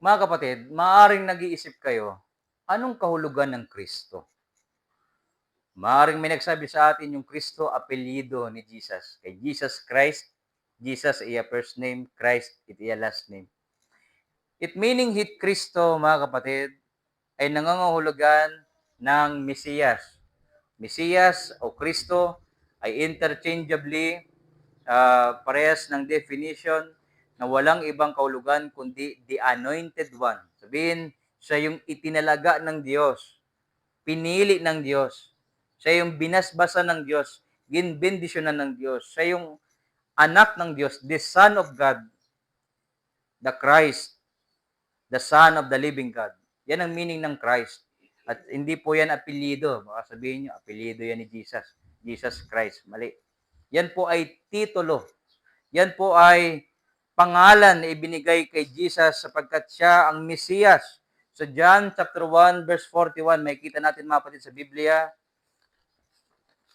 Mga kapatid, maaaring nag-iisip kayo, anong kahulugan ng Kristo? Maaaring may nagsabi sa atin yung Kristo, apelyido ni Jesus. Kay Jesus Christ, Jesus ay a first name, Christ it is a last name. It meaning hit Kristo, mga kapatid, ay nangangahulugan ng Mesiyas. Mesiyas o Kristo ay interchangeably parehas ng definition na walang ibang kahulugan kundi the anointed one. Sabihin, siya yung itinalaga ng Diyos, pinili ng Diyos, siya yung binasbasan ng Diyos, ginbendisyonan ng Diyos, siya yung anak ng Diyos, the Son of God, the Christ, the Son of the living God. Yan ang meaning ng Christ. At hindi po yan apelyido. Baka sabihin nyo, apelyido yan ni Jesus. Jesus Christ. Mali. Yan po ay titulo. Yan po ay pangalan na ibinigay kay Jesus sapagkat siya ang Mesiyas. So John chapter 1 verse 41, may kita natin mga kapatid sa Biblia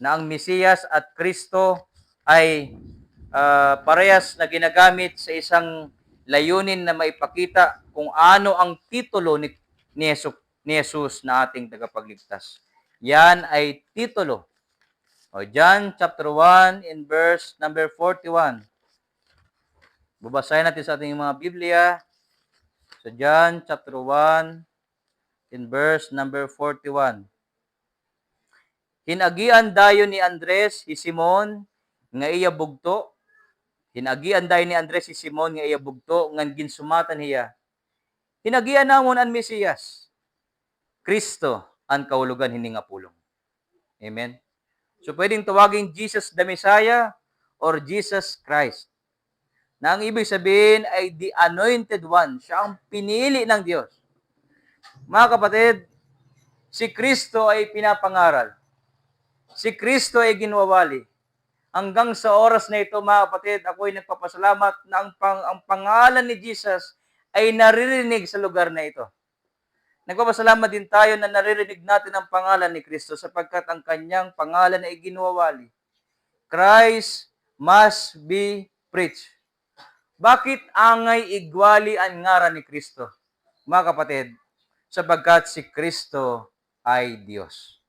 na ang Mesiyas at Kristo ay parehas na ginagamit sa isang layunin na maipakita kung ano ang titulo ni Jesus na ating tagapagligtas. Yan ay titulo. O John chapter 1 in verse number 41. Babasahin natin sa ating mga Biblia. So John chapter 1 in verse number 41. Hinagian dayon ni Andres si Simon nga iya bugto. Hinagian dayon ni Andres si Simon nga iya bugto ngan ginsumatan hiya. Hinagian namon ang Mesiyas. Kristo ang kahulugan hindi nga pulong. Amen. So pwedeng tawagin Jesus the Messiah or Jesus Christ. Na ang ibig sabihin ay the anointed one. Siya ang pinili ng Diyos. Mga kapatid, si Kristo ay pinapangaral. Si Kristo ay ginwawali. Hanggang sa oras na ito, mga kapatid, ako ay nagpapasalamat na ang pangalan ni Jesus ay naririnig sa lugar na ito. Nagpapasalamat din tayo na naririnig natin ang pangalan ni Kristo sapagkat ang kanyang pangalan ay ginwawali. Christ must be preached. Bakit angay igwali ang ngaran ni Kristo? Mga kapatid, sapagkat si Kristo ay Diyos.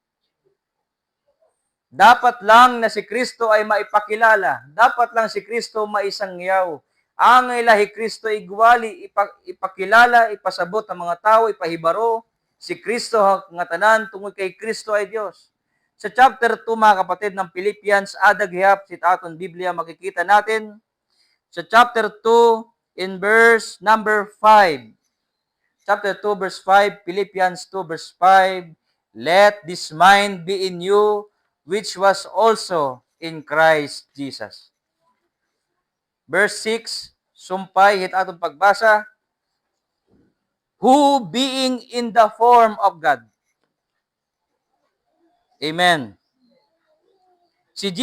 Dapat lang na si Kristo ay maipakilala. Dapat lang si Kristo maisangyaw. Angay lahi Kristo igwali, ipakilala, ipasabot ang mga tao, ipahibaro. Si Kristo nga tanan, tungod kay Kristo ay Diyos. Sa chapter 2, mga kapatid, ng Philippians, adaghihap sit aton Biblia, makikita natin. Sa chapter 2, in verse number 5. Chapter 2, verse 5, Philippians 2, verse 5, let this mind be in you, which was also in Christ Jesus. Verse 6, sumpay, hit atong pagbasa, who being in the form of God. Amen. Si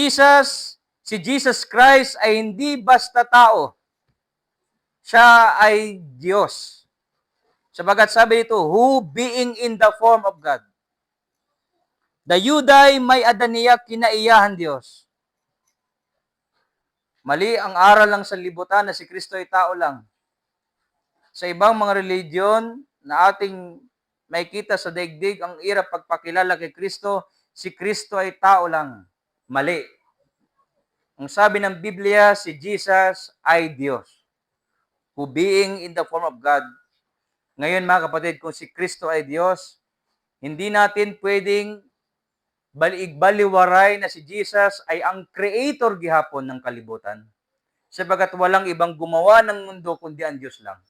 Jesus Christ ay hindi basta tao. Siya ay Diyos. Sabagat sabi dito, who being in the form of God. Dayuday may adaniya kinaiyahan Diyos. Mali ang aral lang sa libutan na si Kristo ay tao lang. Sa ibang mga religion na ating makikita sa daigdig, ang irap pagpakilala kay Kristo, si Kristo ay tao lang. Mali. Ang sabi ng Biblia, si Jesus ay Diyos. Who being in the form of God. Ngayon mga kapatid, kung si Kristo ay Diyos, hindi natin pwedeng baliwaray na si Jesus ay ang creator gihapon ng kalibutan. Sabagat walang ibang gumawa ng mundo kundi ang Diyos lang.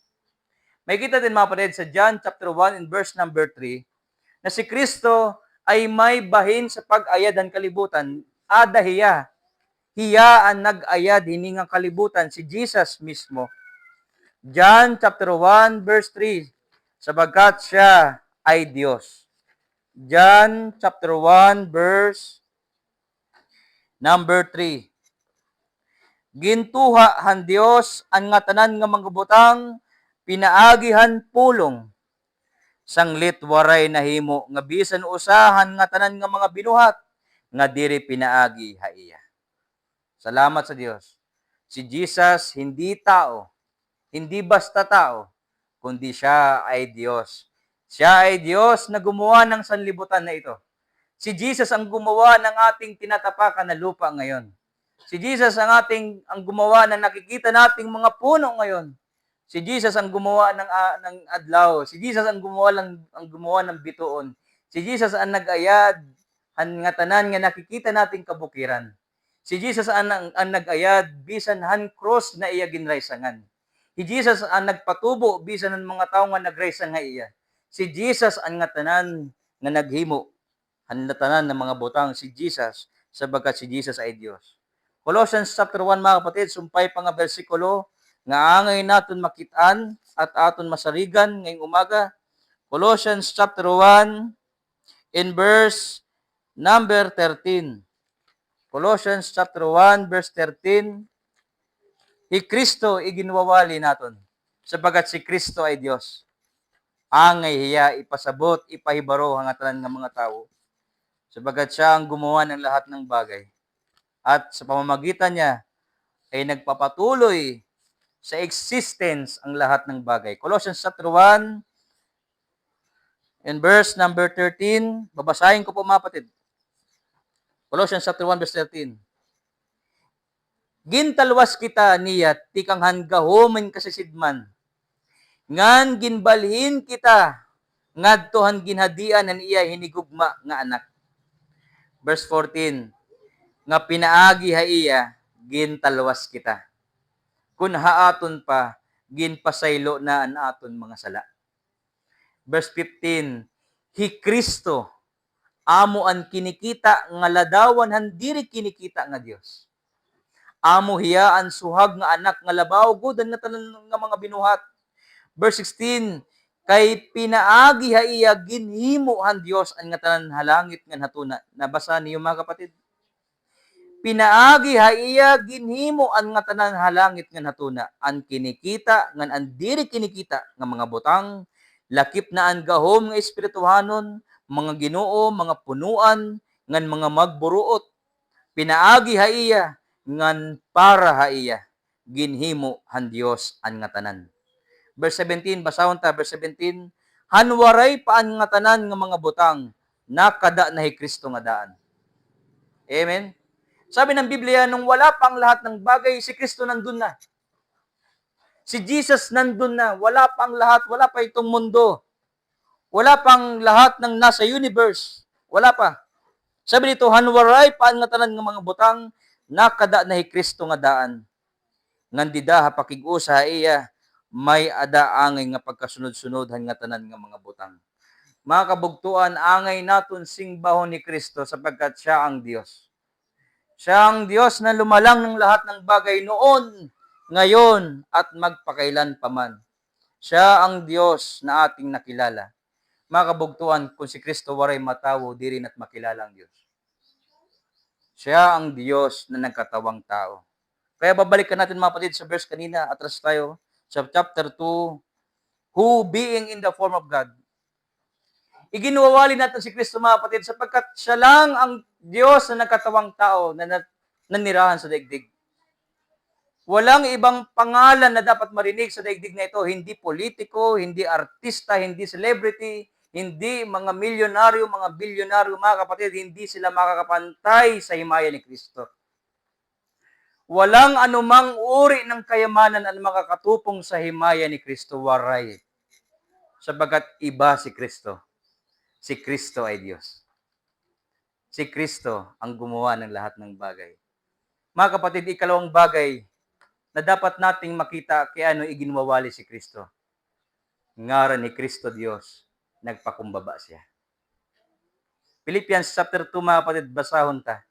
May kita din mga kapatid sa John chapter 1 in verse number 3 na si Kristo ay may bahin sa pag-ayad ng kalibutan. Hiya. Hiya ang nag-ayad hiningang kalibutan, si Jesus mismo. John chapter 1 verse 3, sabagat siya ay Diyos. John chapter 1 verse number 3. Gintuha han Dios ang nga tanan nga manggubutang pinaagihan pulong. Sanglit waray nahimo nga bisan usahan nga tanan nga mga binuhat nga diri pinaagi haiya. Salamat sa Dios. Si Jesus hindi tao, hindi basta tao, kundi siya ay Diyos. Siya ay Diyos na gumawa ng sanlibutan na ito. Si Jesus ang gumawa ng ating tinatapakan na lupa ngayon. Si Jesus ang gumawa ng nakikita nating mga puno ngayon. Si Jesus ang gumawa ng adlaw. Si Jesus ang gumawa ng bituon. Si Jesus ang nag-ayad nga tanan nga nakikita nating kabukiran. Si Jesus ang nag-ayad bisan han cross na iya ginraysangan. Si Jesus ang nagpatubo bisan ng mga tawo nga nagraysan nga iya. Si Jesus ang nga tanan nga naghimo han tanan ng mga butang si Jesus sabagat si Jesus ay Dios. Colossians chapter 1 mga kapatid, sumpay pa nga bersikulo nga angay naton makitaan at aton masarigan ngayong umaga. Colossians chapter 1 in verse number 13. Colossians chapter 1 verse 13. Kristo iginwawali naton sabagat si Kristo ay Dios. Angay hiya ipasabot, ipahibaro ang tanan ng mga tao sabagat siya ang gumawa ng lahat ng bagay. At sa pamamagitan niya ay nagpapatuloy sa existence ang lahat ng bagay. Colossians chapter 1 in verse number 13. Babasahin ko po mga kapatid. Colossians chapter 1 verse 13. Gintalwas kita niya tikang hangahomen kasisidman. Ngan ginbalhin kita ngadtohan ginhadian nan iya hinigugma nga anak. Verse 14. Nga pinaagi ha iya gintalwas kita. Kun haaton pa ginpasaylo na an aton mga sala. Verse 15. Kristo amo an kinikita nga ladawan handiri kinikita nga Dios. Amo hiya an suhag nga anak nga labaw gud nga tanan nga mga binuhat. Verse 16. Kay pinaagi ha iya ginhimo han Dios an nga tanan halangit nga hatuna. Nabasa niyo mga kapatid? Pinaagi ha iya ginhimo an nga tanan halangit nga hatuna. An kinikita ngan an diri kinikita nga mga butang lakip na an gahom nga espirituhanon, mga Ginoo, mga punuan ngan mga magburuot. Pinaagi ha iya ngan para ha iya ginhimo han Dios an nga tanan. Verse 17 basahon ta verse 17. Hanwaray paan nga tanan nga mga butang nakada na Kristo nga daan. Amen. Sabi ng Biblia, nung wala pang lahat ng bagay, si Kristo nandun na. Si Jesus nandun na. Wala pang lahat, wala pa itong mundo. Wala pang lahat ng nasa universe. Wala pa. Sabi dito, hanwaray paan nga tanan nga mga butang, nakada na Kristo nga daan. Ngandida hapakig-usa iya, may ada angay nga pagkasunod-sunodhan nga tanan nga mga butang. Mga kabugtuan, angay naton singbahon ni Kristo sapagkat siya ang Diyos. Siya ang Diyos na lumalang ng lahat ng bagay noon, ngayon, at magpakailan paman. Siya ang Diyos na ating nakilala. Mga kabugtuan, kung si Kristo waray matawo, di rin at makilala ang Diyos. Siya ang Diyos na nagkatawang tao. Kaya babalikan natin mga kapatid sa verse kanina, atras tayo, sa chapter 2, who being in the form of God. Iginuwawali natin si Kristo mga kapatid sapagkat siya lang ang Diyos na nagkatawang tao na nanirahan sa daigdig. Walang ibang pangalan na dapat marinig sa daigdig na ito. Hindi politiko, hindi artista, hindi celebrity, hindi mga milyonaryo, mga bilyonaryo, mga kapatid, hindi sila makakapantay sa himaya ni Kristo. Walang anumang uri ng kayamanan ang makakatupong sa himaya ni Kristo, waray. Sabagat iba si Kristo. Si Kristo ay Diyos. Si Kristo ang gumawa ng lahat ng bagay. Mga kapatid, ikalawang bagay na dapat nating makita kaya ano iginwawali si Kristo. Ngaran ni Kristo Diyos, nagpakumbaba siya. Philippians chapter 2, mga kapatid, basahon ta.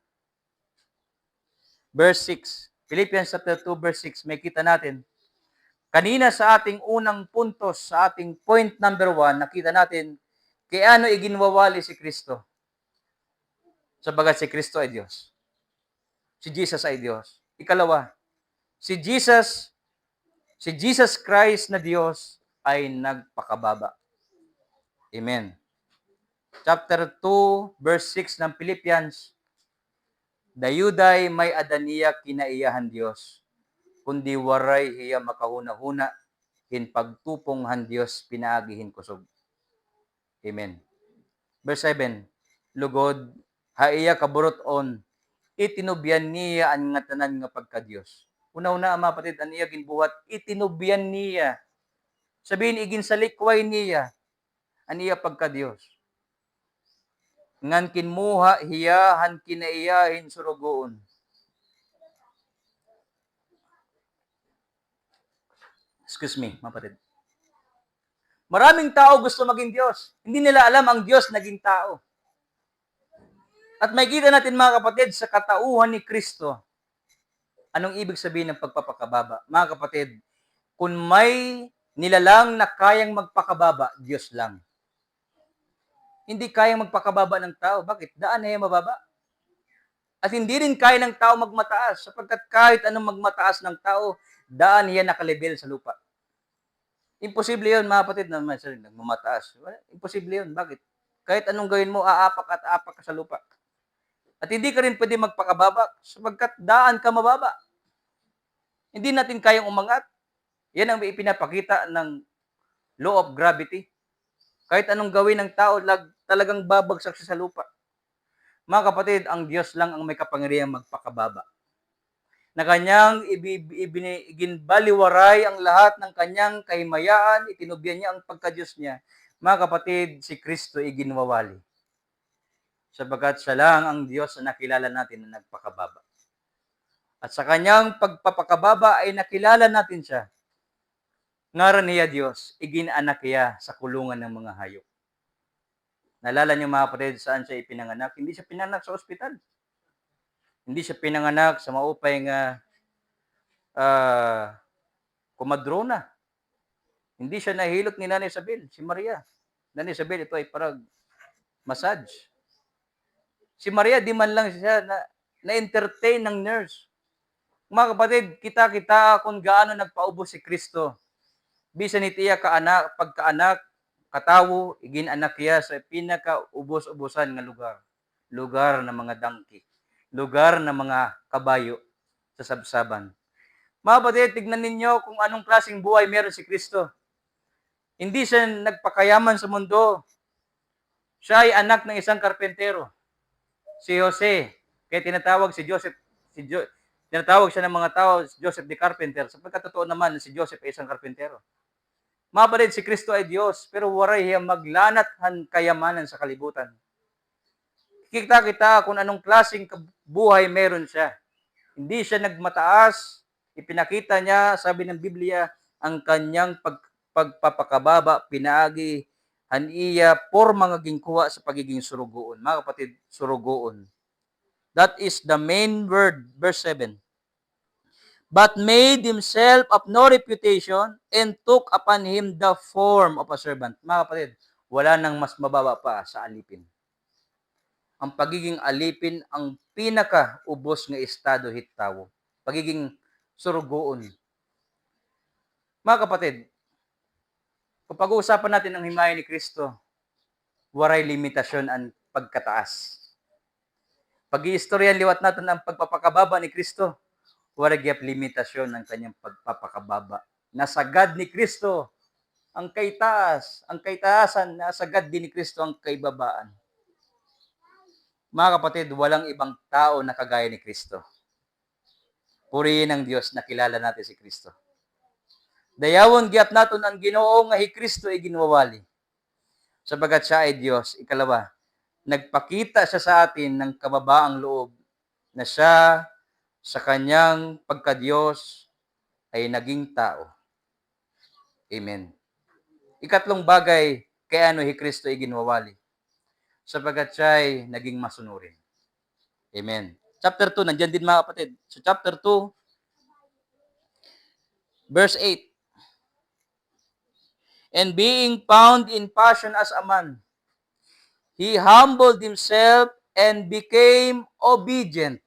Verse 6. Philippians chapter 2, verse 6, may kita natin. Kanina sa ating unang puntos, sa ating point number 1, nakita natin kaya ano iginwawali si Kristo. Sabagat si Kristo ay Diyos. Si Jesus ay Diyos. Ikalawa, si Jesus Christ na Diyos ay nagpakababa. Amen. Chapter 2, verse 6 ng Philippians, dayuday may adaniya kinaiyahan Diyos, kundi waray hiya makahuna-huna, in pagtupong han Dios pinaagihin kusog. Amen. Verse 7, lugod, haiya kaburoton, itinubyan niya ang nga tanan nga pagka-Dios. Una-una, mga kapatid, ang iya ginbuhat, itinubyan niya. Sabihin, igin sa likway niya, ang iya pagka-Dios. Ngan kinmuha hiya, han kinaiyahin surugoon. Excuse me, mga kapatid. Maraming tao gusto maging Diyos. Hindi nila alam ang Diyos naging tao. At may kita natin, mga kapatid, sa katauhan ni Kristo, anong ibig sabihin ng pagpapakababa? Mga kapatid, kung may nilalang na kayang magpakababa, Diyos lang. Hindi kayang magpakababa ng tao. Bakit? Daan na yan mababa. At hindi rin kaya ng tao magmataas, sapagkat kahit anong magmataas ng tao, daan yan nakalibel sa lupa. Imposible yun, mga kapatid, na nagmamataas. Imposible yun. Bakit? Kahit anong gawin mo, aapak at aapak ka sa lupa. At hindi ka rin pwede magpakababa, sapagkat daan ka mababa. Hindi natin kayang umangat. Yan ang ipinapakita ng law of gravity. Kahit anong gawin ng tao, talagang babagsak siya sa lupa. Mga kapatid, ang Diyos lang ang may kapangyarihang magpakababa. Na kanyang iginbaliwaray ang lahat ng kanyang kahimayaan, itinubyan niya ang pagka-Diyos niya. Mga kapatid, si Kristo iginwawali. Sabagat siya lang ang Diyos na nakilala natin na nagpakababa. At sa kanyang pagpapakababa ay nakilala natin siya. Ngaran niya Diyos, iginanak niya sa kulungan ng mga hayop. Nalala niyo, mga kapatid, saan siya ipinanganak? Hindi siya pinanganak sa ospital. Hindi siya pinanganak sa maupay nga kumadrona. Hindi siya nahilot ni Nanay Isabel, si Maria. Nanay Isabel, ito ay parang massage. Si Maria, di man lang siya na-entertain ng nurse. Mga kapatid, kita kung gaano nagpaubos si Kristo. Bisan itiya pagkaanak, katawo, iginanak niya sa pinaka-ubos-ubusan nga lugar. Lugar ng mga dangki. Lugar ng mga kabayo sa sabsaban. Mga kapatid, tignan ninyo kung anong klaseng buhay meron si Kristo. Hindi siya nagpakayaman sa mundo. Siya ay anak ng isang karpentero. Si Jose, kaya tinatawag si Joseph, tinatawag siya ng mga tao, Joseph the Carpenter. Sapagkat totoo naman si Joseph ay isang karpentero. Mga kapatid, si Kristo ay Diyos, pero waray siya maglanat han kayamanan sa kalibutan. Kita kung anong klaseng buhay meron siya. Hindi siya nagmataas, ipinakita niya, sabi ng Biblia, ang kanyang pagpapakababa, pinaagi, haniya, por mga gingkuha sa pagiging surugoon. Mga kapatid, surugoon. That is the main word, verse 7. But made himself of no reputation and took upon him the form of a servant. Mga kapatid, wala nang mas mababa pa sa alipin. Ang pagiging alipin ang pinaka-ubos nga estado hittawo. Pagiging surugoon. Mga kapatid, kung pag-uusapan natin ang himaya ni Kristo, waray limitasyon ang pagkataas. Pag-iistoryan liwat natin ang pagpapakababa ni Kristo, waray gyap limitasyon ng kanyang pagpapakababa. Nasagad ni Kristo ang kaitaas, ang kaitaasan, nasagad din ni Kristo ang kaibabaan. Mga kapatid, walang ibang tao na kagaya ni Kristo. Purihin ang Diyos na kilala natin si Kristo. Dayawon gyap naton ang Ginoo nga hi Kristo ay ginwawali. Sabagat siya ay Diyos. Ikalawa, nagpakita siya sa atin ng kababaang loob na siya sa kanyang pagka-Diyos ay naging tao. Amen. Ikatlong bagay, kaya ano hi Kristo ay ginwawali? Sabagat siya ay naging masunurin. Amen. Chapter 2, nandyan din mga kapatid. So chapter 2, verse 8. And being found in passion as a man, he humbled himself and became obedient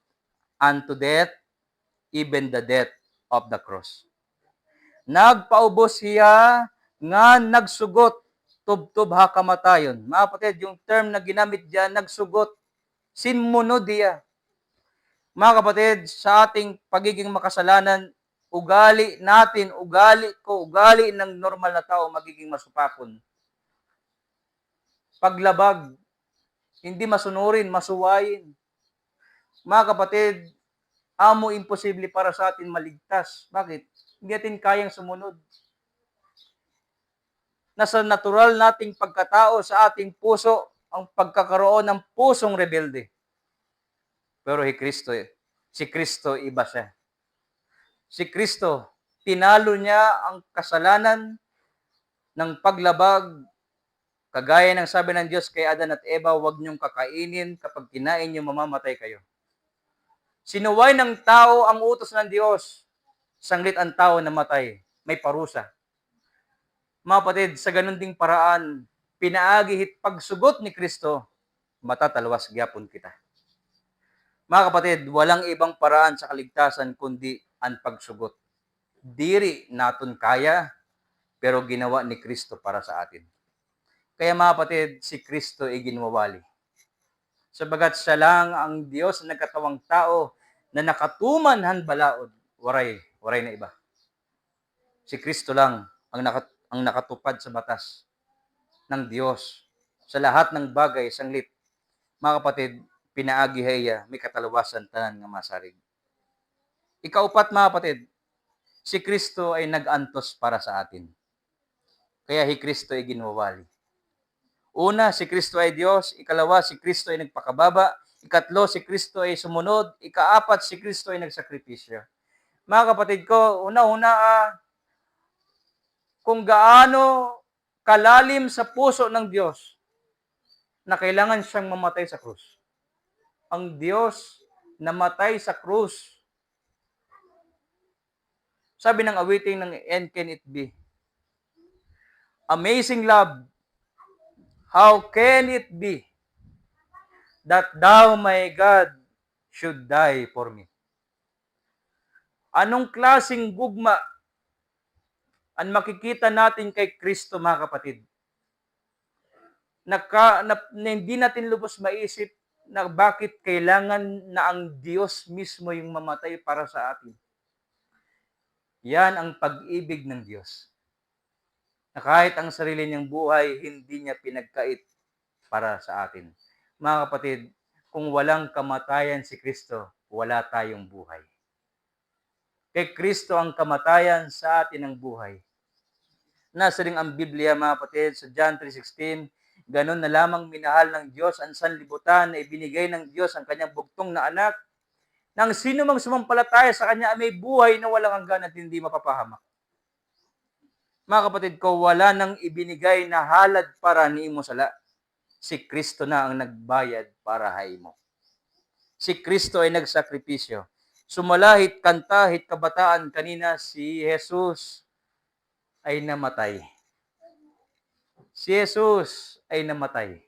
unto death, even the death of the cross. Nagpaubos siya nga nagsugot, tubtob ha kamatayon. Mga kapatid, yung term na ginamit diyan, nagsugot, sinmunod diya. Mga kapatid, sa ating pagiging makasalanan, ugali natin, ugali ko, ugali ng normal na tao magiging masupakon. Paglabag, hindi masunurin, masuwayin. Mga kapatid, amo imposible para sa atin maligtas. Bakit? Hindi natin kayang sumunod. Nasa natural nating pagkatao sa ating puso ang pagkakaroon ng pusong rebelde. Pero si Kristo iba siya. Si Kristo, tinalo niya ang kasalanan ng paglabag, kagaya ng sabi ng Diyos kay Adan at Eva, huwag niyong kakainin, kapag kinain niyo, mamamatay kayo. Sinuway ng tao ang utos ng Diyos, sanglit ang tao namatay, may parusa. Mga kapatid, sa ganun ding paraan, pinaagihit pagsugot ni Kristo, matatalwas gyapon kita. Mga kapatid, walang ibang paraan sa kaligtasan kundi ang pagsugot. Diri naton kaya, pero ginawa ni Kristo para sa atin. Kaya mga kapatid, si Kristo ay ginwawali. Sabagat siya lang ang Diyos na nagkatawang tao na nakatuman han balaod, waray na iba. Si Kristo lang ang nakatupad sa batas ng Diyos sa lahat ng bagay sanglit. Mga kapatid, pinaagihaya may katalawasan tanan nga masarig. Ikaupat mga kapatid, si Kristo ay nag-antos para sa atin. Kaya si Kristo ay ginwawali. Una, si Kristo ay Diyos. Ikalawa, si Kristo ay nagpakababa. Ikatlo, si Kristo ay sumunod. Ikaapat, si Kristo ay nagsakripisyo. Mga kapatid ko, una-una, kung gaano kalalim sa puso ng Diyos na kailangan siyang mamatay sa krus. Ang Diyos namatay sa krus. Sabi ng awiting ng And Can It Be? Amazing love, how can it be that thou, my God, should die for me? Anong klaseng gugma ang makikita natin kay Kristo, mga kapatid? Na hindi natin lubos maisip na bakit kailangan na ang Diyos mismo yung mamatay para sa atin. Yan ang pag-ibig ng Diyos. Na kahit ang sarili niyang buhay, hindi niya pinagkait para sa atin. Mga kapatid, kung walang kamatayan si Kristo, wala tayong buhay. Kay Kristo ang kamatayan, sa atin ang buhay. Nasa ring ang Biblia, mga kapatid, sa John 3:16, ganon na lamang minahal ng Diyos ang sanlibutan na ibinigay ng Diyos ang kanyang bugtong na anak, nang sino mang sumampalataya sa kanya ay may buhay na walang hanggan at hindi mapapahamak. Mga kapatid ko, wala nang ibinigay na halad para niimo sala. Si Kristo na ang nagbayad para haimo. Si Kristo ay nagsakripisyo. Sumalahit, kantahit, kabataan kanina, si Jesus ay namatay. Si Jesus ay namatay.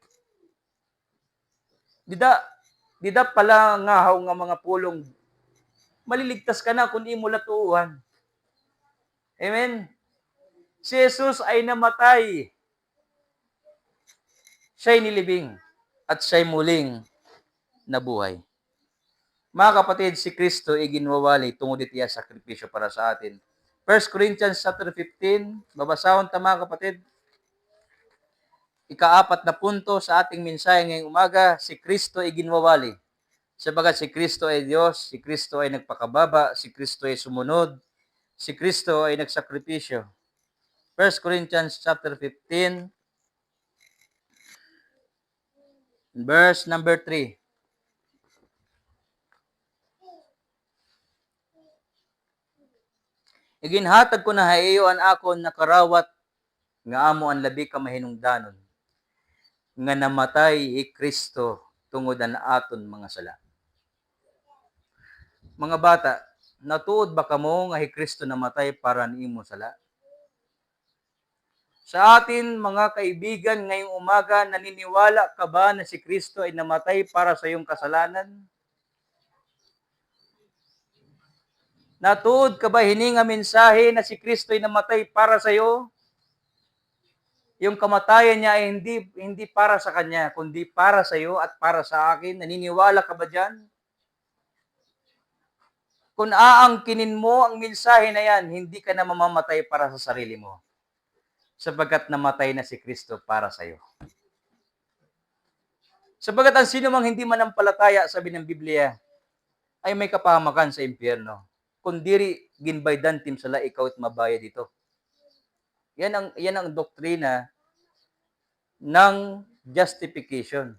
Dida pala nga haw nga mga pulong, maliligtas ka na kung di mo latuuhan. Amen? Si Jesus ay namatay. Siya'y nilibing at siya'y muling nabuhay. Mga kapatid, si Kristo ay ginwawali tungod iti sakripisyo para sa atin. 1 Corinthians chapter 15, babasahon ta mga kapatid. Ikaapat na punto sa ating mensahe ngayong umaga, si Kristo ay ginwawali. Sabagat si Kristo ay Diyos, si Kristo ay nagpakababa, si Kristo ay sumunod, si Kristo ay nagsakripisyo. 1 Corinthians chapter 15, verse number 3. Iginhatag ko na haiyoan ako nakarawat nga amo ang labi ka mahinungdanon nga namatay Kristo tungod an aton mga sala. Mga bata, natuod ba kamo nga Kristo namatay para niimo sala? Sa atin, mga kaibigan, ngayong umaga, naniniwala ka ba na si Kristo ay namatay para sa iyong kasalanan? Natuod ka ba hininga mensahe na si Kristo ay namatay para sa iyo? Yung kamatayan niya ay hindi para sa kanya, kundi para sa iyo at para sa akin. Naniniwala ka ba diyan? Kung aangkinin mo ang mensahe na yan, hindi ka na mamamatay para sa sarili mo. Sapagkat namatay na si Kristo para sa iyo. Sapagkat ang sino mang hindi manampalataya, sabi ng Biblia, ay may kapahamakan sa impyerno. Kung diri ginbaydan tim sala, ikaw at mabayad dito. Yan ang doktrina ng justification.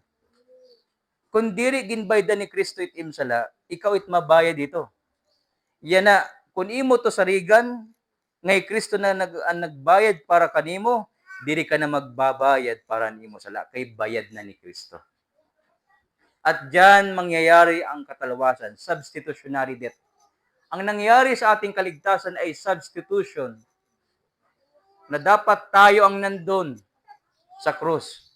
Kung diri ginbaydan ni Kristo it imsala, ikaw it mabayad dito. Yan na, kung imo to sarigan, ngay Kristo na nagbayad para kanimo, diri ka na magbabayad para nimo sala, kay bayad na ni Kristo. At diyan mangyayari ang katalawasan, substitutionary death. Ang nangyari sa ating kaligtasan ay substitution, na dapat tayo ang nandun sa krus,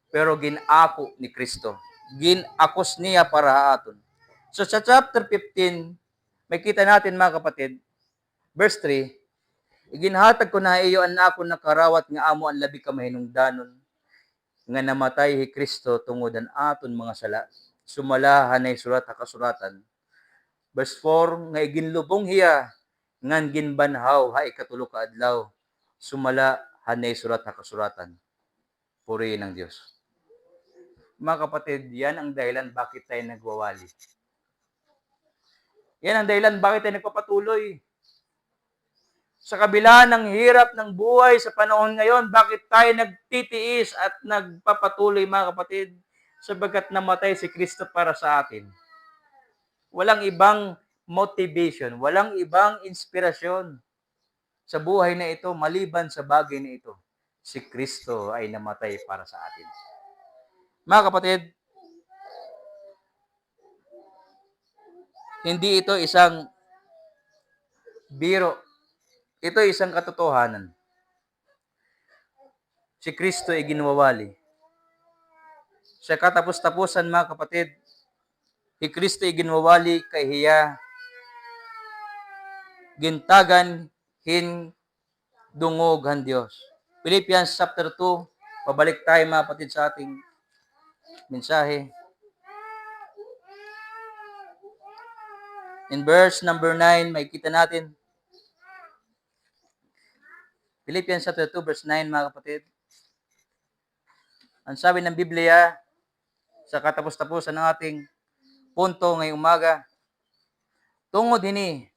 pero ginako ni Kristo. Ginakos niya para aton. So sa chapter 15, may kita natin mga kapatid, verse 3, iginhatag ko na iyo an ako nakarawat nga amo ang labi ka mahinungdanon, nga namatay hi Kristo tungod an aton mga sala. Sumala hanay surat kasuratan. Verse 4, nga iginlubong hiya, ngan ginbanhaw ha ikatulo ka adlaw. Sumala hanay surat kasuratan. Purihin ng Diyos. Mga kapatid, yan ang dahilan bakit tayo nagwawali. Yan ang dahilan bakit tayo nagpapatuloy. Sa kabila ng hirap ng buhay sa panahon ngayon, bakit tayo nagtitiis at nagpapatuloy mga kapatid? Sabagat namatay si Kristo para sa atin. Walang ibang motivation, walang ibang inspirasyon sa buhay na ito maliban sa bagay na ito. Si Kristo ay namatay para sa atin. Mga kapatid, hindi ito isang biro. Ito isang katotohanan. Si Kristo ay ginwawali. Sa katapos-tapusan mga kapatid, si Kristo ay ginwawali kay hiya gintagan hin dungog han Dios. Philippians chapter 2, pabalik tayo mga kapatid sa ating mensahe. In verse number 9, may kita natin. Philippians chapter 2, verse 9 mga kapatid. Ang sabi ng Biblia, sa katapos-tapusan ng ating punto ngayong umaga, tungod hini,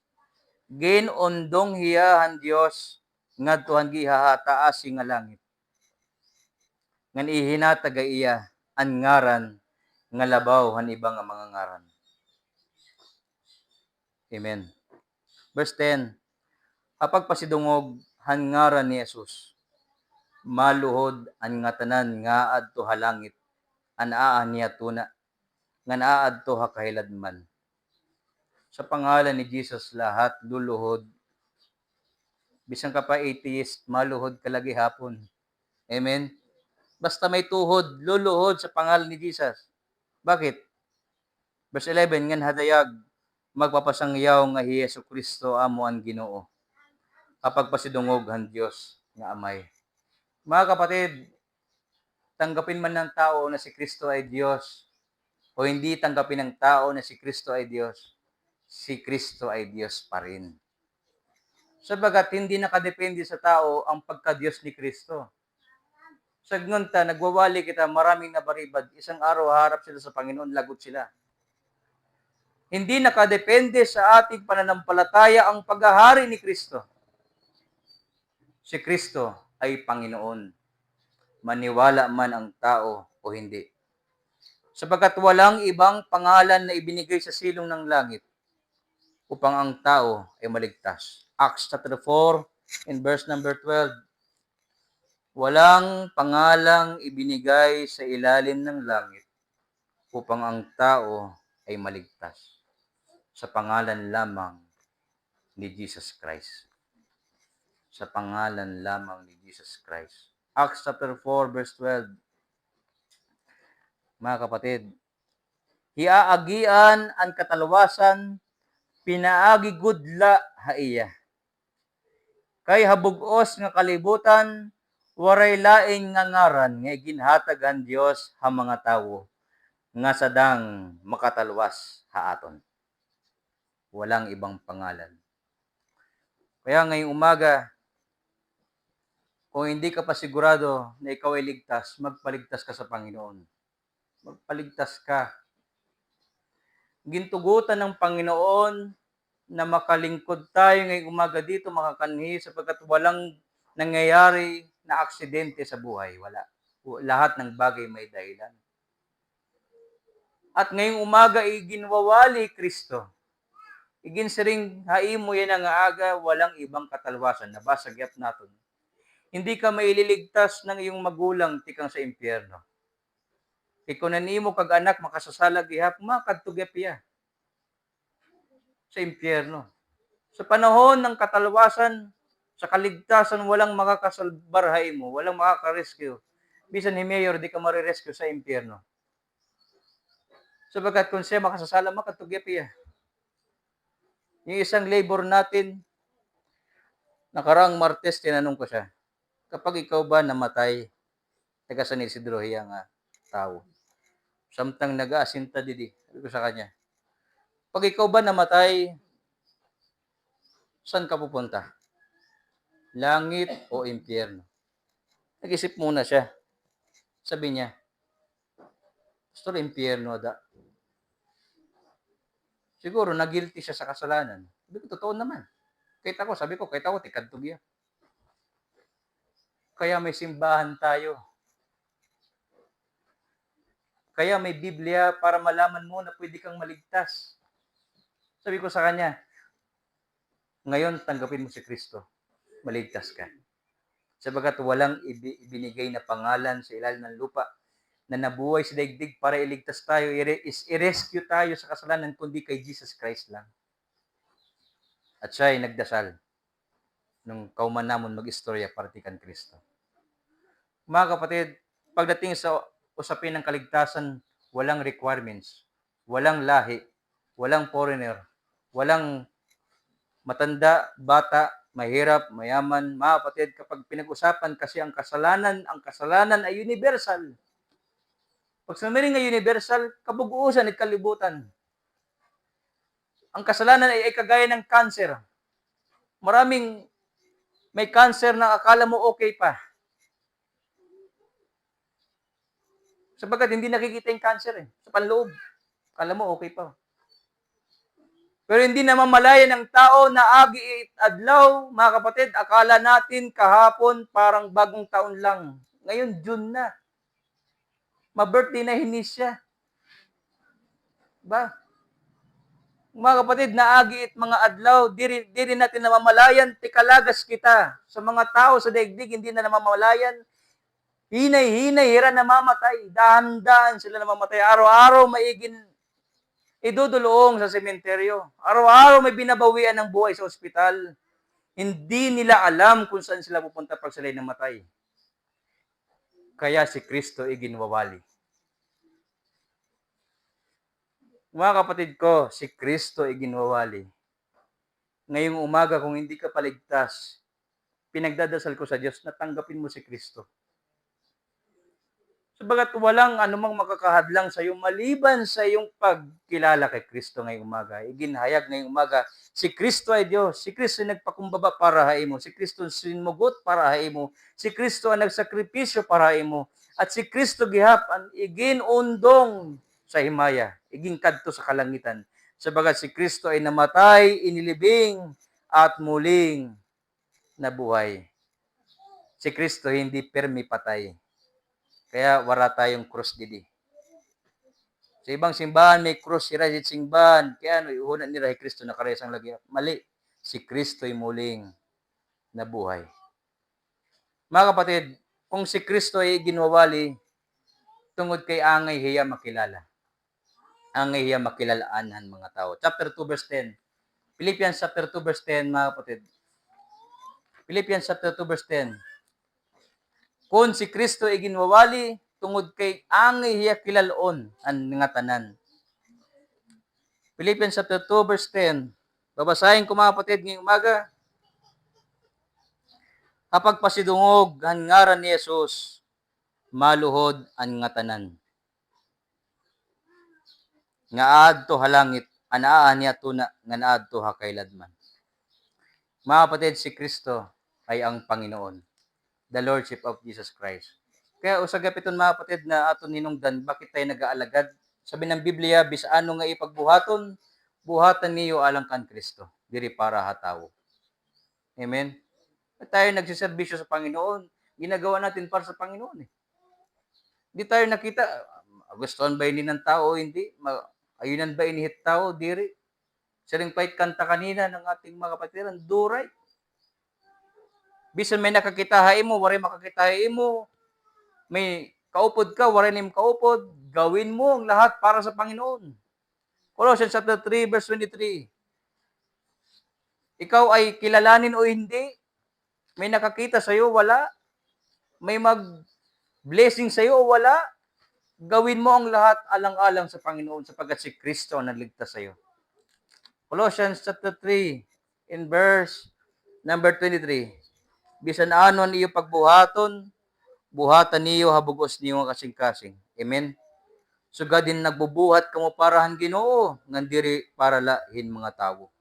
ginundong hiya han Dios ngadtuhan gihahataas nga langit. Ngan ihinatag iya an ngaran nga labaw han ibang nga mga ngaran. Amen. Verse 10, apag pasidungog han ngaran ni Jesus, maluhod an nga tanan nga adto ha langit, an niya tuna, ngan aadto ha kahiladman. Sa pangalan ni Jesus lahat luluhod. Bisan ka pa atheist, maluhod ka lagi hapon. Amen? Basta may tuhod, luluhod sa pangalan ni Jesus. Bakit? Verse 11, ngan hadayag, magpapasangyaw nga hi Yesu Kristo amo ang Ginoo. Kapag pasidungog han Dios nga Amay. Mga kapatid, tanggapin man ng tao na si Kristo ay Diyos, o hindi tanggapin ng tao na si Kristo ay Diyos, si Kristo ay Diyos pa rin. Sabagat hindi nakadepende sa tao ang pagka-Diyos ni Kristo. Sa gunta, nagwawali kita, maraming nabaribad. Isang araw, harap sila sa Panginoon, lagot sila. Hindi nakadepende sa ating pananampalataya ang paghahari ni Kristo. Si Kristo ay Panginoon. Maniwala man ang tao o hindi. Sabagat walang ibang pangalan na ibinigay sa silong ng langit upang ang tao ay maligtas. Acts chapter 4 in verse number 12. Walang pangalang ibinigay sa ilalim ng langit upang ang tao ay maligtas sa pangalan lamang ni Jesus Christ. Sa pangalan lamang ni Jesus Christ. Acts chapter 4 verse 12. Mga kapatid, hiaagian ang katalawasan, pinaagi gudla haiya. Kay habugos nga kalibutan, waray laing nga ngaran nga ginhatag ang Dios ha mga tawo nga sadang makatalwas ha aton. walang ibang pangalan. Kaya ngayong umaga, kung hindi ka pa sigurado na ikaw ay ligtas, magpaligtas ka sa Panginoon. Magpaligtas ka. Gintugutan ng Panginoon na makalingkod tayo ngayong umaga dito, makakanhi, sapagkat walang nangyayari na aksidente sa buhay. Wala. Lahat ng bagay may dahilan. At ngayong umaga, iginwawali Kristo. Iginsiring haimo yan ang aga, walang ibang katalwasan. Nabasa gyap natin. Hindi ka maililigtas ng iyong magulang tikang sa impyerno. Ikaw na nimo kag anak makasasalag ihap, makadtugyap iya sa impyerno. Sa panahon ng katalwasan, sa kaligtasan, walang makakasalbarhay mo, walang makaka-rescue. Bisan ni Mayor, di ka marirescue sa impyerno. Sabagat kung siya makasasala, makatugyap iya. Yung isang labor natin, nakaraang Martes, tinanong ko siya, kapag ikaw ba namatay, taga San Isidro hiya nga tao. Samtang nag-aasinta didi, sabi ko sa kanya, pag ikaw ba namatay, saan ka pupunta? Langit o impyerno? Nag-isip muna siya. Sabi niya, Pastor, impyerno da. Siguro, nag-guilty siya sa kasalanan. Sabi ko, totoo naman. Sabi ko, tikadtog yan. Kaya may simbahan tayo. Kaya may Biblia para malaman mo na pwede kang maligtas. Sabi ko sa kanya, ngayon tanggapin mo si Kristo. Maligtas ka. Sabagat walang ibinigay na pangalan sa ilalim ng lupa na nabuhay sa daigdig para iligtas tayo, i-rescue tayo sa kasalanan, kundi kay Jesus Christ lang. At siya ay nagdasal nung kauman namon mag-istorya partikan Kristo. Mga kapatid, pagdating sa usapin ng kaligtasan, walang requirements, walang lahi, walang foreigner, walang matanda, bata, mahirap, mayaman. Mga kapatid, kapag pinag-usapan kasi ang kasalanan ay universal. Pag sinabi nga universal, kabuguusan at kalibutan. Ang kasalanan ay kagaya ng cancer. Maraming may cancer na akala mo okay pa. Sabagat hindi nakikita yung cancer sa panloob. Akala mo okay pa. Pero hindi namamalayan ng tao na agi adlaw, mga kapatid, akala natin kahapon parang bagong taon lang. Ngayon, June na. Ma-birthday na hinis siya. Ba? Mga kapatid, naagi mga adlaw, di rin natin namamalayan, tikalagas kita. Sa mga tao sa daigdig, hindi na namamalayan. Hinay-hinay, hira namamatay. Dahan-dahan sila namamatay. Araw-araw maigin idudulong sa sementeryo. Araw-araw may binabawian ng buhay sa ospital. Hindi nila alam kung saan sila pupunta pag sila namatay. Kaya si Kristo iginwawali. Mga kapatid ko, si Kristo iginwawali. Ngayong umaga, kung hindi ka paligtas, pinagdadasal ko sa Diyos na tanggapin mo si Kristo. Sabagat walang anumang makakahadlang sa iyo maliban sa iyong pagkilala kay Kristo ngayong umaga. Iginhayag ngayong umaga, si Kristo ay Diyos. Si Kristo ay nagpakumbaba para haimo. Si Kristo sinmugot para haimo. Si Kristo ay nagsakripisyo para haimo. At si Kristo gihap ang iginundong sa himaya. Igingkadto sa kalangitan. Sabagat si Kristo ay namatay, inilibing, at muling nabuhay. Si Kristo hindi permi patay. Kaya wala tayong cross didi. Sa ibang simbahan may cross, sira sa simbahan. Kaya iuhunan nila kay Kristo na karesang lagi. Mali. Si Kristo'y muling nabuhay. Mga kapatid, kung si Kristo ay ginwawali, tungod kay angay hiya makilala. Angay hiya makilalaanan mga tao. Chapter 2 verse 10. Philippians chapter 2 verse 10, mga kapatid. Philippians chapter 2 verse 10. Kung si Kristo ay ginwawali, tungod kay angay hiya kilalaon ang nga tanan. Philippians chapter 2 verse 10. Babasahin ko mga kapatid ngayong umaga. Kapag pasidungog ang ngaran ni Jesus, maluhod ang nga tanan. Nga adto halangit, anaa niya tuna nga naadto ha kailadman. Mga kapatid, si Kristo ay ang Panginoon. The Lordship of Jesus Christ. Kaya usag gapiton mga kapatid na aton ninungdan, bakit tayo nag-aalagad? Sabi ng Biblia, bisano nga ipagbuhaton, buhatan niyo alang kan Kristo, diri para hatawo. Amen? At tayo nagsiservisyo sa Panginoon, ginagawa natin para sa Panginoon eh. Hindi tayo nakita, gustuhan ba ini ng tao o hindi? Ayunan ba inihit tao, diri? Siring pait kanta kanina ng ating mga kapatiran, duray. Bisan may nakakita mo, waray makakita mo. May kaupod ka, waray nim kaupod. Gawin mo ang lahat para sa Panginoon. Colossians chapter 3, verse 23. Ikaw ay kilalanin o hindi? May nakakita sa'yo, wala? May mag-blessing sa'yo o wala? Gawin mo ang lahat alang-alang sa Panginoon sapagkat si Kristo ang nagligtas sa'yo. Colossians chapter 3 in verse number 23. Bisan anon iyo pagbuhaton, buhatan niyo habugos niyo nga kasing-kasing. Amen. Sugad din nagbubuhat kamo parahan Ginoo, ngandiri para lahin mga tawo.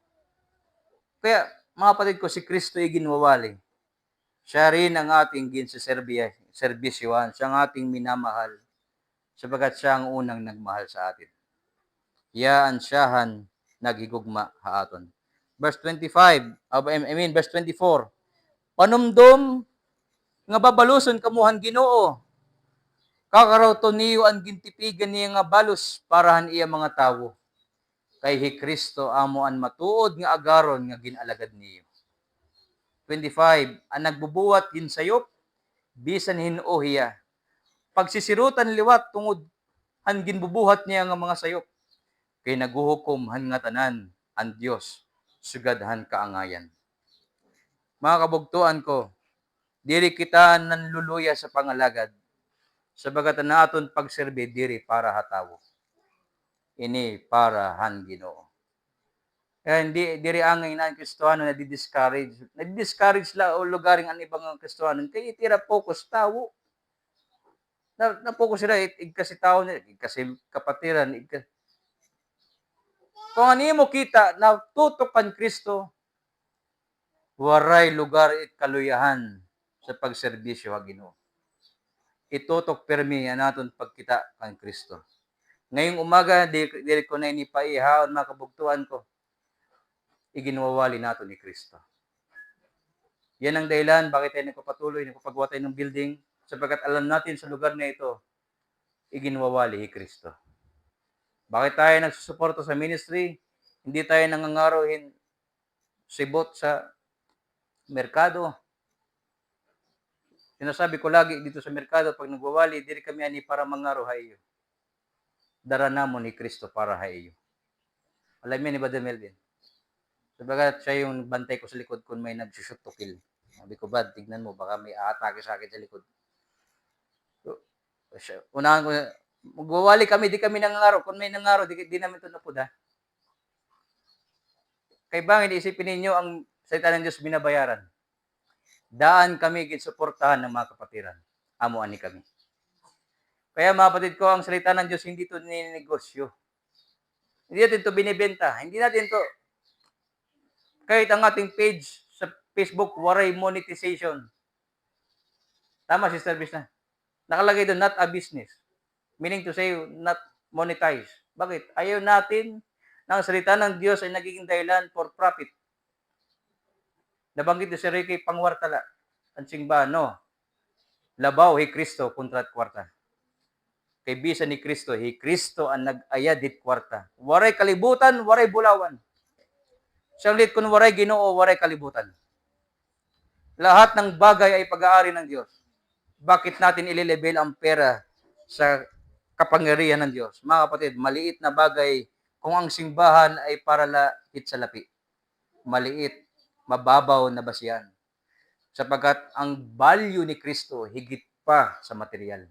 Kaya mga kapatid ko, si Kristo ay ginwawali. Siya rin ang ating servisyohan, siya ang ating minamahal, sabagat siya ang unang nagmahal sa atin. Yaan siyahan naghigugma haaton. Verse 25, verse 24. Panumdom nga babaluson kamuhan Ginoo. Kakaraw to niyo ang gintipigan niya nga balus parahan iya mga tawo. Kay hi Kristo amo an matuod nga agaron nga ginalagad niyo. 25. Ang nagbubuhat ginsayop bisan hinuohiya. Pagsisirutan liwat tungod han ginbubuhat niya nga mga sayop. Kay naguhukom han nga tanan ang Dios sugad han kaangayan. Mga kabugtuan ko, diri kita nanluluya sa pangalagad. Sabagat na aton pagserbi diri para hatawo. Ini para han Ginoo. Kaya hindi diri angay na Kristohano na di-discourage. Nag-discourage la o lugaring ang ibang Kristohano kay itira focus tawo. Na focus sila kasi tawo nila, kasi kapatiran, kung ano mo kita na tutok kan Kristo, waray lugar it kaluyahan sa pagserbisyo ha Ginoo. Itutok permi naton pagkita kan Kristo. Ngayong umaga, dili ko na inipaihaon mga kabugtuan ko, iginwawali nato ni Kristo. Yan ang dahilan bakit tayo nagpapatuloy ng building, sapagkat alam natin sa lugar na ito, iginwawali ni Kristo. Bakit tayo nagsusuporta sa ministry? Hindi tayo nangangarohin sibot sa merkado. Sinasabi ko lagi dito sa merkado, pag nagwawali, diri kami ani para mangaro hayo. Dara namo ni Kristo para hayo. Alam niyo ni Brother Melvin? Sabagat siya yung bantay ko sa likod kung may nagsushoot to kill. Sabi ko, Bad, tignan mo, baka may aatake sa akin sa likod. So, unahan ko, magwawali kami, di kami nangangaro. Kung may nangangaro, di namin ito napuda. Kay bangin, isipin ninyo ang salita ng Diyos binabayaran. Daan kami ginsuportahan ng mga kapatiran. Amo ani kami. Kaya mga kapatid ko, ang salita ng Diyos, hindi ito ninegosyo. Hindi natin ito binibenta. Hindi natin ito, kahit ang ating page sa Facebook, waray monetization. Tama, Sister Bis na. Nakalagay doon, not a business. Meaning to say, not monetize. Bakit? Ayaw natin na ang salita ng Diyos ay nagiging dahilan for profit. Nabanggit si Ricky Pangwartala. Ang simbahan, no? Labaw, hi Kristo, kontrat kwarta. Kay bisa ni Kristo, hi Kristo ang nag-aya dit kwarta. Waray kalibutan, waray bulawan. Siyang lit kung waray Ginoo, waray kalibutan. Lahat ng bagay ay pag-aari ng Diyos. Bakit natin ililebel ang pera sa kapangyarihan ng Diyos? Mga kapatid, maliit na bagay kung ang simbahan ay para lahit sa lapi. Maliit, mababaw na basihan. Sapagkat ang value ni Kristo higit pa sa material.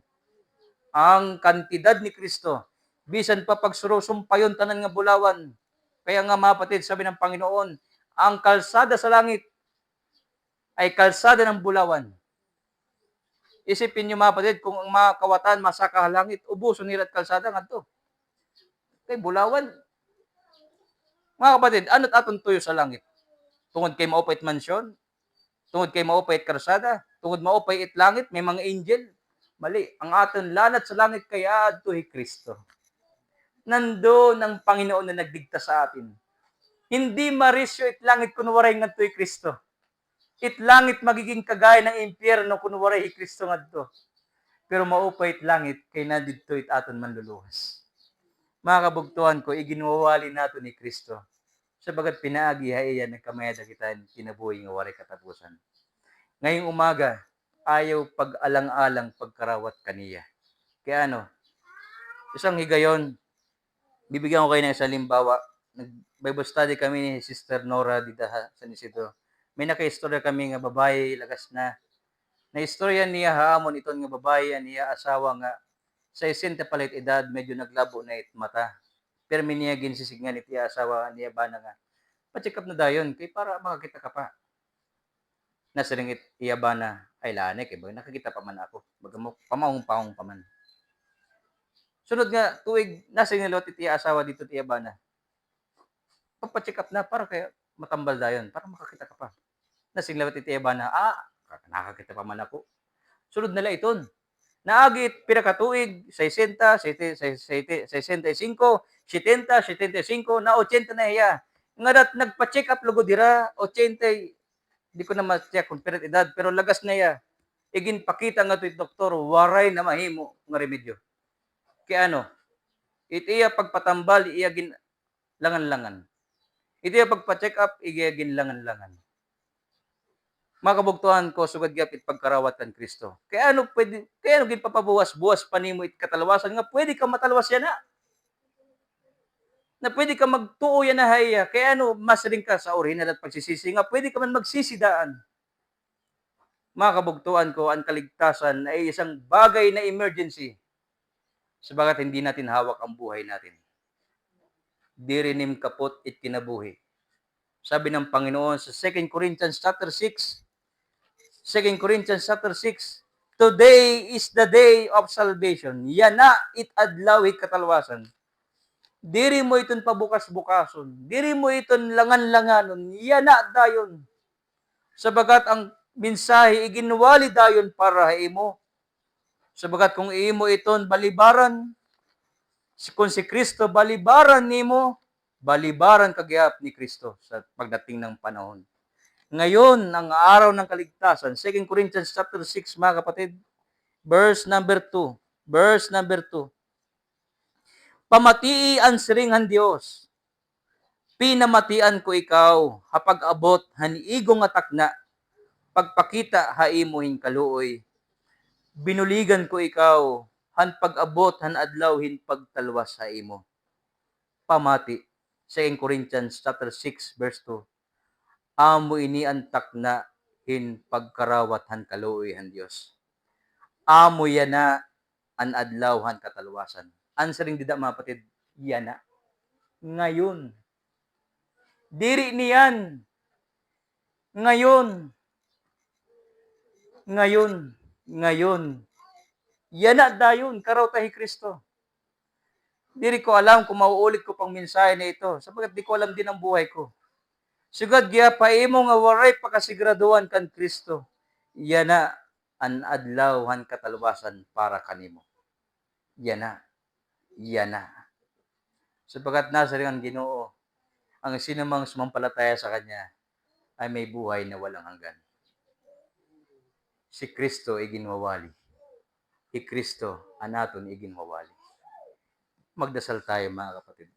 Ang kantidad ni Kristo, bisan pa pagsumpayon tanan nga bulawan. Kaya nga mga kapatid, sabi ng Panginoon, ang kalsada sa langit ay kalsada ng bulawan. Isipin niyo mga kapatid, kung ang mga kawatan masaka langit, ubuso nila at kalsada nga to. Kay bulawan. Mga kapatid, ano't aton tuyo sa langit? Tungod kay maupay it mansyon? Tungod kay maupay it karsada? Tungod maupay it langit, may mga angel? Mali. Ang aton lanat sa langit kay adtoy Kristo. Nandoon ang Panginoon na nagdigta sa atin. Hindi marisyo it langit kun waray ngadtoy Kristo. It langit magiging kagaya ng impyerno kun waray Kristo ngadto. Pero maupay it langit kay nadidto it aton manluluwas. Mga kabugtuhan ko, iginwawali nato ni Kristo. Sabagat pinaagi haiyan nagkamayada kita kinabuhi nga waray katapusan. Ngayong umaga, ayaw pag-alang-alang pagkarawat kaniya. Kaya isang higayon, bibigyan ko kayo ng isang limbawa. Nag-Bible study kami ni Sister Nora dito sa San Isidro. May naka-istorya kami nga babae, lagas na. Na-istorya niya haamon iton nga babae, niya asawa nga sa 60 palit edad, medyo naglabo na it mata. Pero niya ginsisignan iti asawa niya ba na nga, pa-check up na dayon, kay para makakita ka pa. Nasaringit iya ba na, ay lane, kay ba, nakakita pa man ako. Baga mo, pamahong-pahong pa man. Sunod nga, tuwig, nasaringilot iti asawa dito ti iya ba na. Pagpa-check up na, para kaya matambal dayon, para makakita ka pa. Nasaringilot iti iya ba na, nakakita pa man ako. Sunod nila iton. Naagit, pira katuig, 60, 65, 70, 75, na 80 na iya. Nga dat nagpa-check up lugo dira, 80, di ko na ma-check kung pirat edad, pero lagas na iya. Igin pakita nga to doktor, waray na mahimo nga remedyo. Kaya iti iya pagpatambal, iya gin langan-langan. Iti iya pagpa-check up, iya gin langan-langan. Mga kabugtuhan ko, sugad gyapit pagkarawat kan Kristo. Kaya gin papabuwas-buwas panimo it katalawasan nga pwede ka matalawas yan na pwede ka magtuo yan na haya. Kaya mas rin ka sa orihinal at pagsisisi nga pwede ka man magsisidaan. Mga kabugtuhan ko, ang kaligtasan ay isang bagay na emergency. Sabagat hindi natin hawak ang buhay natin. Dirinim kapot it kinabuhi. Sabi ng Panginoon sa 2 Corinthians chapter 6, today is the day of salvation. Yana it adlaw it katalwasan. Diri mo iton pabukas-bukason. Diri mo iton langan-langanon. Yana dayon. Sabagat ang mensahe iginwali dayon para imo. Sabagat kung imo iton balibaran, kung si Kristo balibaran nimo, balibaran kagyap ni Kristo sa pagdating ng panahon. Ngayon, ang araw ng kaligtasan, 2 Corinthians chapter 6, mga kapatid, verse number 2. Pamatii ang siringhan Dios. Pinamatian ko ikaw, hapag abot, haniigong atakna, pagpakita haimuhin kaluoy. Binuligan ko ikaw, han pag-abot, han adlawhin pagtalwas haimo. Pamati, 2 Corinthians chapter 6, verse 2. Amo ini antak na hin pagkarawat han kaluoy han Dios. Amo yana an adlaw han katalwasan. Answering dida mga patid, yana. Ngayon. Diri niyan. Ngayon. Yana dayon karaw tahi Kristo. Diri ko alam kung mauulit ko pang mensahe na ito, sapagat di ko alam din ang buhay ko. Sugad giya paimo nga waray pakasiguraduhan kan Kristo. Yana an adlaw han katalwasan para kanimo. Yana. Sapagat nasa rin ang Ginoo, ang sinumang sumampalataya sa Kanya ay may buhay na walang hanggan. Si Kristo ay ginwawali. Si Kristo anaton ay ginwawali. Magdasal tayo mga kapatid.